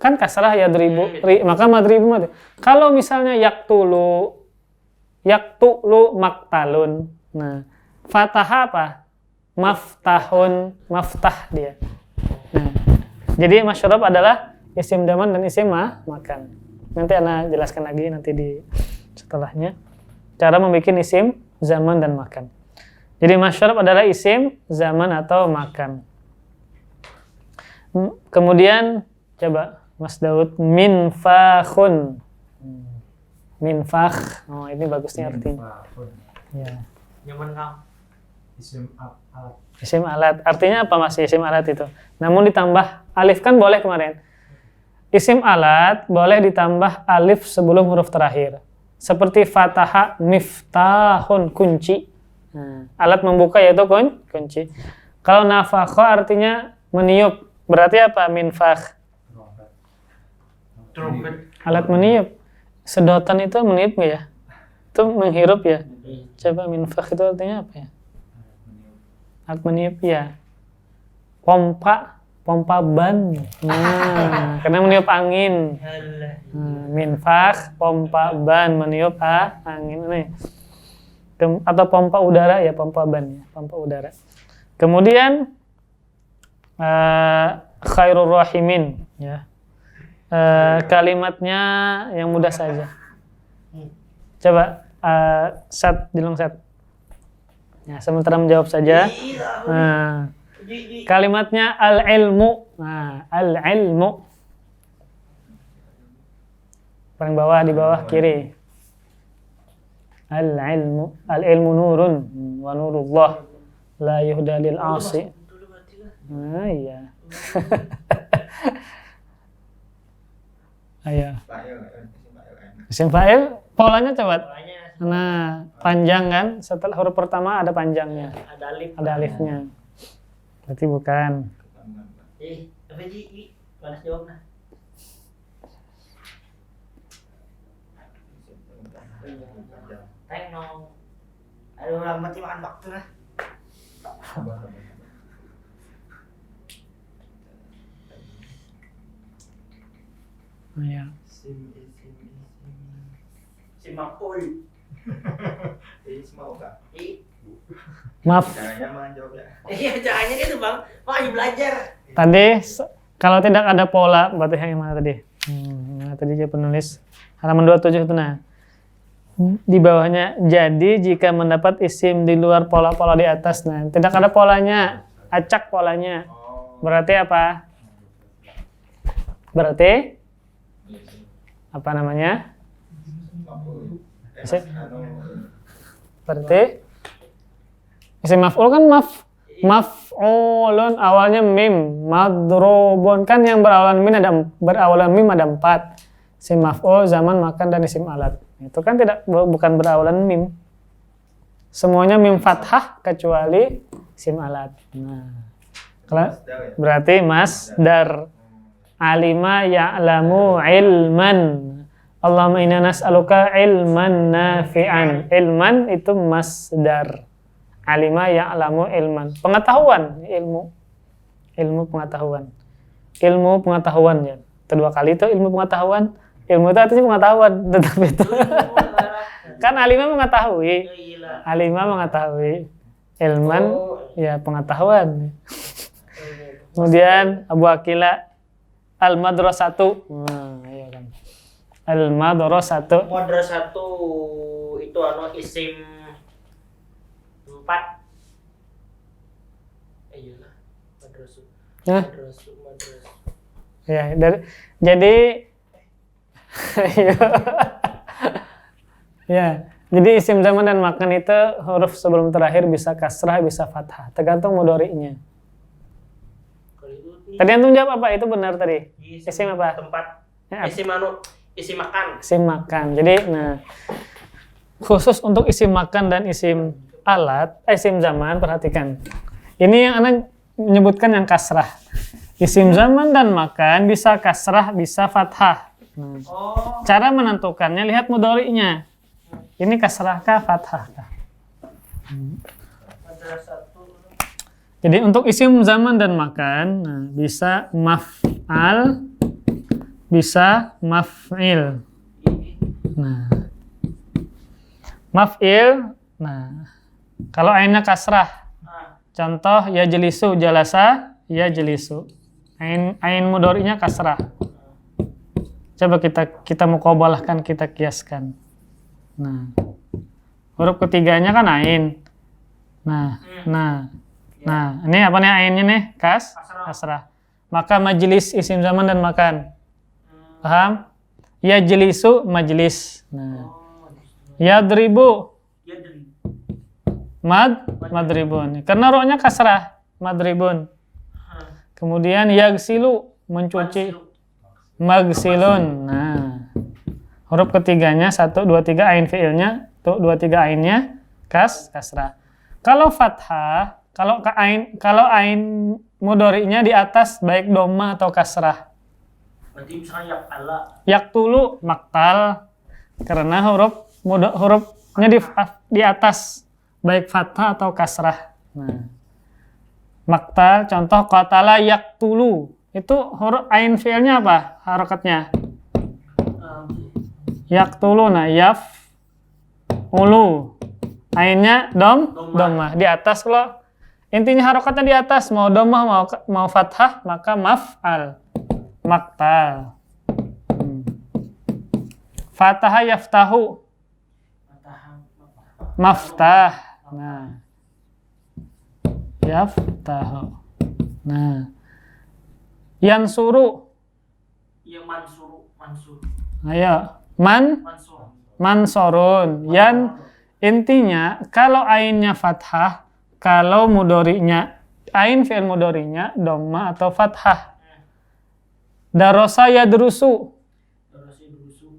Kan kasrah yadribu, maka madribu. Kalau misalnya yaktulu maktalun. Nah, fathah apa? Maftahun, maftah dia. Nah, jadi masyrab adalah isim zaman dan isim makan. Nanti ana jelaskan lagi nanti di setelahnya cara membuat isim zaman dan makan. Jadi masyrab adalah isim zaman atau makan. Kemudian coba Mas Daud, minfakhun. Minfakh. Oh, ini bagusnya artinya. Ya. Nyaman kamu. Isim alat. Artinya apa Mas isim alat itu? Namun ditambah alif kan boleh kemarin. Isim alat boleh ditambah alif sebelum huruf terakhir. Seperti fataha, miftahun, kunci. Nah, alat membuka yaitu kunci. Kalau nafakha artinya meniup. Berarti apa? Minfakh. Trompet. Alat meniup. Sedotan itu meniup nggak ya? Itu menghirup ya? Coba minfakh itu artinya apa ya? Alat meniup ya. Pompa ban. Nah, karena meniup angin. Minfakh, pompa ban, meniup angin nih. Atau pompa udara ya, pompa ban ya, pompa udara. Kemudian khairur rahimin ya. Kalimatnya yang mudah saja. Coba dilong Sat. Ya, sementara menjawab saja. Nah, kalimatnya al-ilmu. Nah, al-ilmu. Paling bawah, di bawah kiri. Al-ilmu nurun wa nurullah la yuhda lil 'asi. Nah, iya. Ayo. Isim fa'il polanya coba. Polanya Nah, panjang kan? Setelah huruf pertama ada panjangnya. ada alif. Ada alifnya. Berarti bukan. Apa Ji? Malas jawabnya. Teng nong. Aduh, mati makan waktu lah. Oh, ya. Si Makul. Mau gak? Maaf. Jangan jawab ya. Iya, jangannya gitu bang. Makanya belajar. Tadi kalau tidak ada pola, berarti yang mana tadi? Nah, tadi dia penulis halaman 27 itu nah. Di bawahnya, jadi jika mendapat isim di luar pola-pola di atas, nah tidak ada polanya, acak polanya. Berarti apa? Berarti apa namanya? Berarti isim maf'ul kan maf'ulun awalnya mim, madrubun kan yang berawalan mim ada 4. Isim maf'ul, zaman, makan, dan isim alat. Itu kan bukan berawalan mim. Semuanya mim fathah kecuali isim alat. Nah, berarti masdar. Alima ya'lamu ilman. Allahumma inna nas'aluka ilman nafi'an. Ilman itu masdar. Alima ya'lamu ilman. Pengetahuan, ilmu pengetahuan. Ilmu pengetahuan ya. Kedua kali itu ilmu pengetahuan. Ilmu itu artinya pengetahuan, tetapi itu kan alima mengetahui. Alima mengetahui. Ilman ya pengetahuan. Kemudian Abu Akila al-madrasatu. Nah, iya kan. Al-madrasatu. Madrasatu itu isim 4. Iyalah. Madrasu. Madrasu. Ya, jadi ya, jadi isim zaman dan makan itu huruf sebelum terakhir bisa kasrah, bisa fathah, tergantung mudhari'nya. Tadi antum jawab apa? Itu benar tadi. Isim apa? Tempat. Ya, Isim makan. Isim makan. Jadi, nah, khusus untuk isim makan dan isim alat, isim zaman, perhatikan. Ini yang anak menyebutkan yang kasrah. Isim zaman dan makan bisa kasrah, bisa fathah. Nah, cara menentukannya lihat mudhari'nya. Ini kasrah kah, fathah kah? Jadi untuk isim zaman dan makan, nah, bisa maf'al, bisa maf'il. Nah, maf'il, nah, kalau ainnya kasrah, contoh ya jelisu, jalasa, ya jelisu. Ain mudhari'nya kasrah. Coba kita muqabalahkan, kita kiaskan. Nah, huruf ketiganya kan ain. Nah, ini apa nih ainnya nih? Kasrah. Maka majlis isim zaman dan makan. Paham? Ya jelisu majlis. Nah, ya dribu madribun. Karena rohnya kasrah, madribun. Kemudian yagsilu mencuci. Magsilun. Nah, huruf ketiganya 1, 2, 3 ain fiilnya, tuh 2, 3 ainnya kasrah. Kalau fathah, kalau ain mudhari'nya di atas baik dhamma atau kasrah. Berarti misalnya Yaktulu maktal karena hurufnya di atas baik fathah atau kasrah. Nah, maktal contoh qatala yaktulu. Itu huruf ain fiilnya apa? Harokatnya. Yaktulu, nah yaf ulu. Ainnya dhammah di atas. Kalau intinya harokatnya di atas, mau dhammah mau fathah, maka maf'al. Maktal. Fataha yaftahu. Maftah. Nah. Yaftahu. Nah. Yansuru. Yang mansur. Ayo. Mansur. Mansorun. Intinya kalau ainnya fathah, kalau mudhari'nya Ain fi'il mudhari'nya dhamma atau fathah. Darasa yadrusu.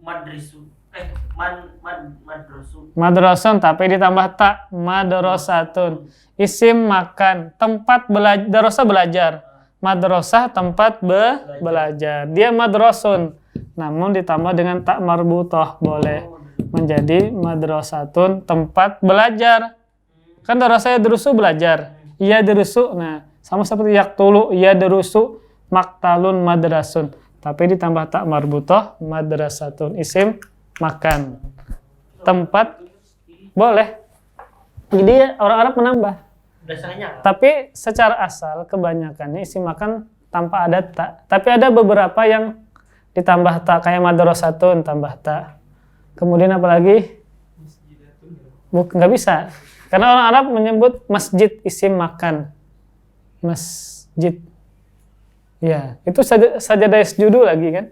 Madrisu. Madrusu. Madrasun tapi ditambah ta, madrasatun. Isim makan, tempat belajar, darasa belajar. Madrasah tempat belajar. Dia madrasun. Namun ditambah dengan ta marbutah boleh menjadi madrasatun tempat belajar. Kan darasa yadrusu belajar. Yadrusu. Nah, sama seperti yaktulu yadrusu maktalun madrasun. Tapi ditambah tak marbutah madrasatun isim makan. Tempat boleh. Jadi orang Arab menambah. Dasarnya apa? Tapi secara asal kebanyakannya isim makan tanpa ada tak. Tapi ada beberapa yang ditambah tak kayak madrasatun tambah tak. Kemudian apalagi? Nggak bisa. Karena orang Arab menyebut masjid isim makan. Masjid. Ya, itu sajadah sujudu lagi kan?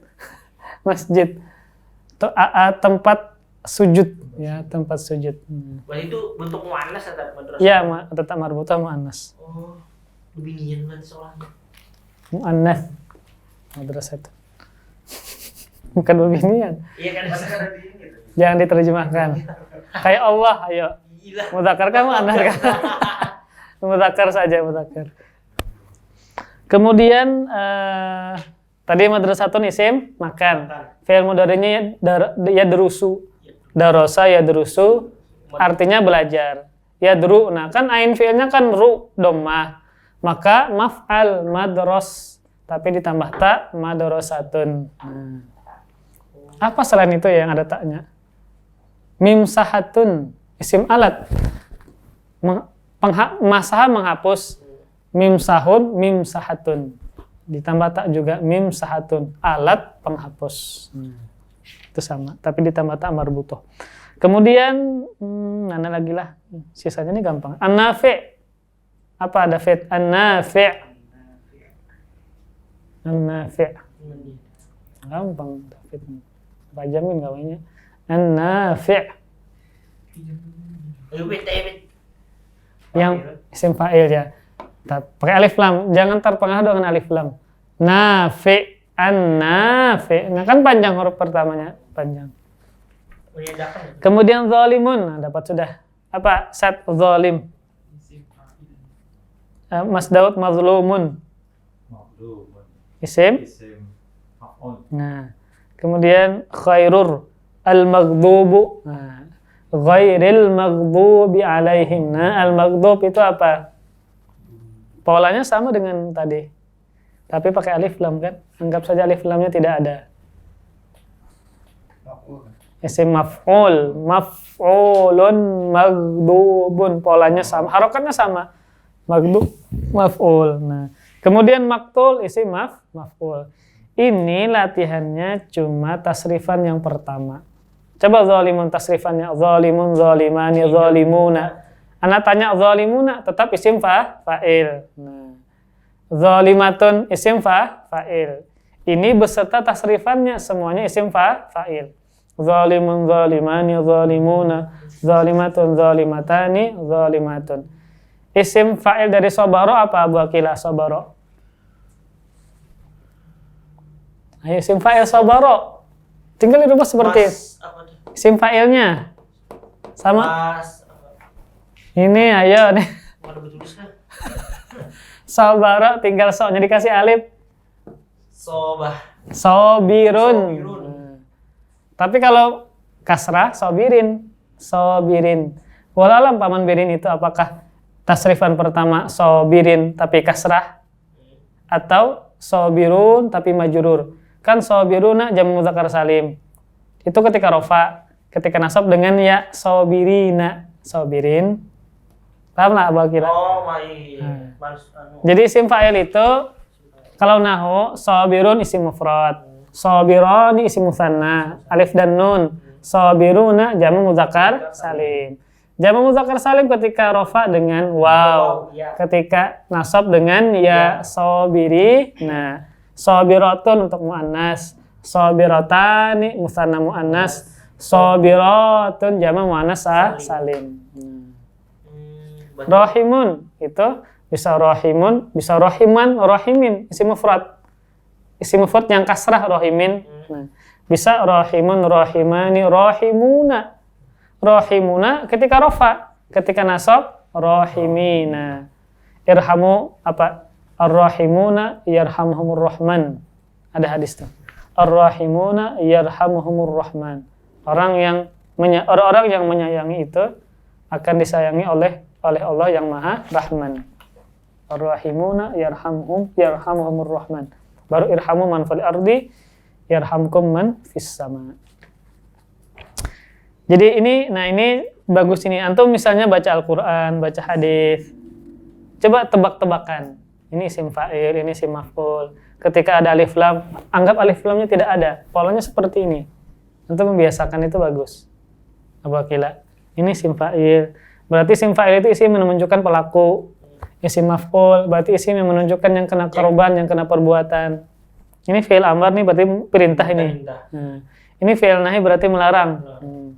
Masjid. Tempat sujud, ya, tempat sujud. Berarti itu bentuk muannas atau madrasah? Ya, tetap marbutah muannas. Oh, lebih nyian banget soalnya. Muannas. Madrasah itu. Bukan beginian. Iya kan, masalah di ini. Jangan diterjemahkan. Kayak Allah, ayo. Gila. Mudzakkar kan muannas kan? Mudzakkar saja, mudzakkar. Kemudian tadi madrasatun isim makan. Fi'il mudhari'nya yadrusu. Darasa yadrusu artinya belajar. Yadru, nah kan ain fi'ilnya kan ru dhammah. Maka maf'al madras tapi ditambah ta madrasatun. Apa selain itu yang ada taknya? Mimsahatun isim alat. Masaha menghapus. Mimsahun, mimsahatun. Ditambah tak juga mimsahatun, alat penghapus. Itu sama, tapi ditambah tak marbutah. Kemudian, mana lagi lah. Sisanya ini gampang. An-nafi'. Apa ada fit? An-nafi'. An-nafi'. Gampang. Apa jamin gawainya? An-nafi'. Yang isim fa'il ya. Pakai alif lam, jangan terpengaruh dengan alif lam. Nafi, an-nafi. Nah kan panjang huruf pertamanya, panjang. Kemudian zalimun, nah, dapat sudah. Apa? Sat zalim. Mas Daud mazlumun. Isim. Nah, kemudian khairur al-maghdubu. Nah, ghairil maghdubi alaihim. Nah, al-maghdub itu apa? Polanya sama dengan tadi. Tapi pakai alif lam kan? Anggap saja alif lamnya tidak ada. Isim maf'ul, maf'ulun, maghdubun. Polanya sama, harokatnya sama. Maghdub, maf'ul. Nah, kemudian maktul, isim maf'ul. Ini latihannya cuma tasrifan yang pertama. Coba zalimun tasrifannya. Zalimun, zalimani, zalimuna. Anak tanya zalimuna tetap isim fa'il. Nah, zalimatun isim fa'il. Ini beserta tasrifannya semuanya isim fa'il. Zalimun, zalimani, zalimuna, zalimatun, zalimatani, zalimatun. Isim fa'il dari sabaro apa Abu Aqilah sabaro? Ayo isim fa'il sabaro. Tinggal dirubah seperti isim fa'ilnya. Sama. Ini ayo nih. Sabara tinggal so-nya dikasih alif. Sobirun. Tapi kalau kasrah sobirin. Walalam paman birin itu apakah tasrifan pertama sobirin tapi kasrah atau sobirun tapi majrur? Kan sobiruna jamu mudzakkar salim. Itu ketika rofa, ketika nasab dengan ya sobirina, sobirin. Paham lah Abu Aqilah? Oh, iya. Jadi isim fa'il itu kalau nahu sabirun isim mufrad, sabirani isim mutsanna, alif dan nun. Sabiruna jamu mudzakkar salim. Jamu mudzakkar salim ketika rafa dengan waw, ketika nasab dengan ya sabiri. Nah, sabiratun untuk muannas, sabiratani mutsanna muannas, sabiratun jamu muannas salim. Rahimun itu bisa rahimun, bisa rahiman, rahimin, isim mufrad. Isim mufrad yang kasrah rahimin. Nah, bisa rahimun, rahimani, rahimuna. Rahimuna ketika rafa, ketika nasab rahimina. Irhamu apa? Ar-rahimuna yarhamhumur rahman. Ada hadis tuh. Ar-rahimuna yarhamhumur rahman. Orang-orang yang menyayangi itu akan disayangi oleh Allah yang Maha Rahman. Ar-rahimuna yarhamhumur rahman. Baru irhamu man fil ardi yarhamkum man fis sama. Jadi ini bagus ini. Antum misalnya baca Al-Qur'an, baca hadis. Coba tebak-tebakan. Ini isim fa'il, ini isim maf'ul. Ketika ada alif lam, anggap alif lamnya tidak ada. Polanya seperti ini. Antum membiasakan itu bagus. Apa kila? Ini isim fa'il. Berarti isim fa'il itu isim yang menunjukkan pelaku. Isim maf'ul berarti isim yang menunjukkan yang kena korban, yang kena perbuatan. Ini fi'il amar nih berarti perintah ini. Nah, ini fi'il nahi berarti melarang.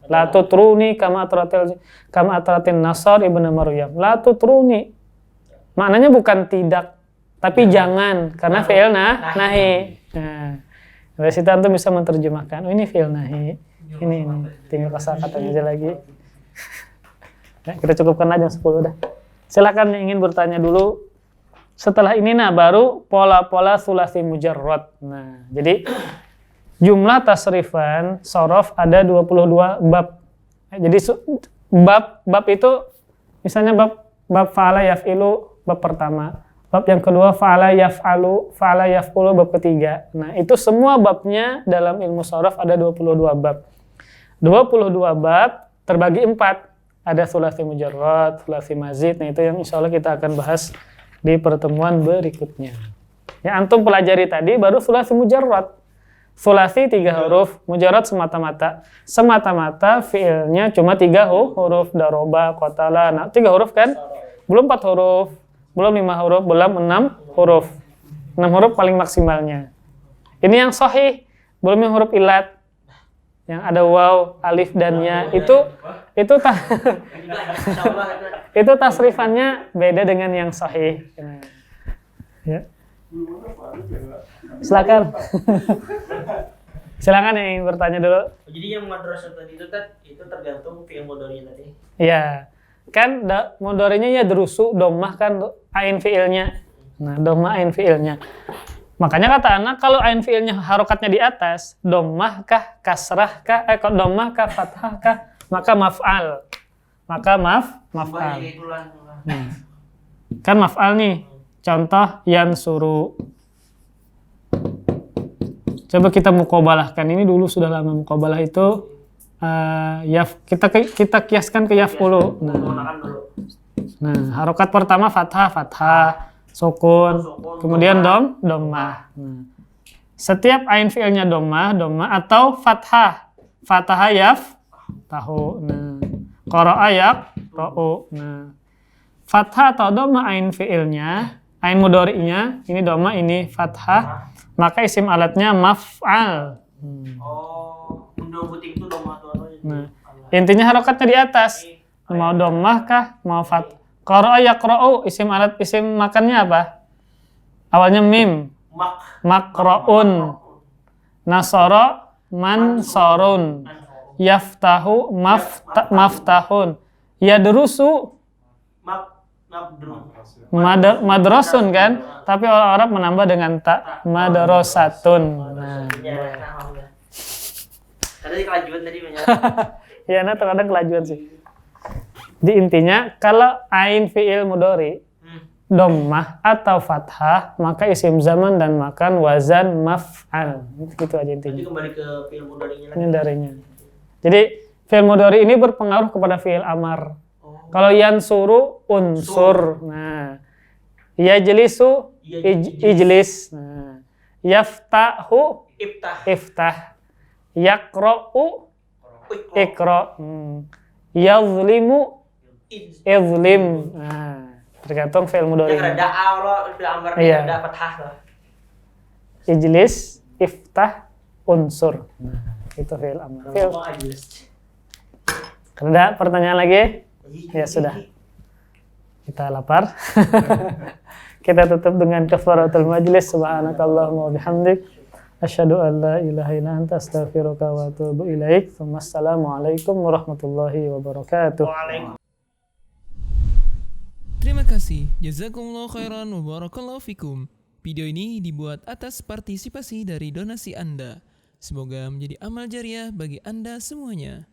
La tutruni kama atratin Nasr ibnu Maryam. La tutruni. Maknanya bukan tidak, tapi jangan karena fi'il nahi. Nah, dari situ antum bisa menerjemahkan. Oh, ini fi'il nahi. Ini tinggal kosakatanya aja lagi. Nah, kita cukupkan aja 10 udah. Silakan yang ingin bertanya dulu. Setelah ini baru pola-pola sulasi mujarrad. Nah, jadi jumlah tasrifan sorof ada 22 bab. Jadi bab itu misalnya bab fa'ala yaf'ilu bab pertama. Bab yang kedua fa'ala yaf'alu, fa'ala yaf'ulu bab ketiga. Nah, itu semua babnya dalam ilmu sorof ada 22 bab. 22 bab terbagi 4. Ada sulasi mujarrad, sulasi mazid. Nah, itu yang insya Allah kita akan bahas di pertemuan berikutnya. Ya, antum pelajari tadi baru sulasi mujarrad. Sulasi 3 huruf, mujarrad semata-mata. Semata-mata fiilnya cuma 3 huruf. Daroba, qatala, 3 huruf kan? Belum 4 huruf, belum 5 huruf, belum 6 huruf. 6 huruf paling maksimalnya. Ini yang sahih, belum yang huruf ilat. Yang ada waw, alif dan ya. Itu tasrifannya beda dengan yang sahih. Ya. Silakan. Silakan yang ingin bertanya dulu. Jadi yang madrasah tadi itu tergantung fi'il mudhari tadi. Iya. Kan mudhari'nya ya drusu, dhammah kan ain fi'ilnya. Nah, dhammah ain fi'ilnya. Makanya kata anak kalau ain fi'ilnya harokatnya di atas, dhammah kah, kasrah kah, dhammah kah, fathah kah, maka maf'al. Maka maf'al. Kan maf'al nih. Contoh yansuru. Coba kita muqabalahkan. Ini dulu sudah lama muqabalah itu kita kiaskan ke yaf'ulu. Nah, harokat pertama fathah, sukun, kemudian dhammah. Nah, setiap ain fi'ilnya dhammah atau fathah yaftahu. Nah, qara'a yaqra'u. Nah, fathah atau dhammah ain fi'ilnya, ain mudhari'nya, ini dhammah, ini fathah, maka isim alatnya maf'al. Itu dhammah tuh. Nah, intinya harokatnya di atas. Mau dhammah kah, mau fathah. Qara'a yaqra'u, isim makannya apa? Awalnya mim. Maqra'un. Nasara mansorun. Yaftahu maftahun. Yadrusu madrasun kan? Tapi orang Arab menambah dengan ta, madrasatun. Nah. Tadi kelajuan tadi banyak. Ya, terkadang kelajuan sih. Di intinya kalau ain fi'il mudhari dhammah atau fathah, maka isim zaman dan makan wazan maf'al. Gitu aja intinya. Jadi kembali ke fi'il mudhari'nya lagi. Jadi fi'il mudhari ini berpengaruh kepada fi'il amar. Kalau yansuru unsur. Nah, yajlisu ijlis. Nah, yaftahu iftah. Yaqra'u iqra'. Yazlimu izlim. Nah, tergantung fi'il mudhari. Yang ada Allah fi'il amar ada fathah lah. Ijlis, iftah, unsur. Nah, itu fi'il amar. Ada pertanyaan lagi? Ya sudah. Kita lapar. Kita tutup dengan kafaratul majlis. Subhanakallahumma wa bihamdik asyhadu an la ilaha illa anta astaghfiruka wa atubu ilaik. Wassalamualaikum warahmatullahi wabarakatuh. Terima kasih. Jazakumullah khairan wa barakallahu fikum. Video ini dibuat atas partisipasi dari donasi Anda. Semoga menjadi amal jariah bagi Anda semuanya.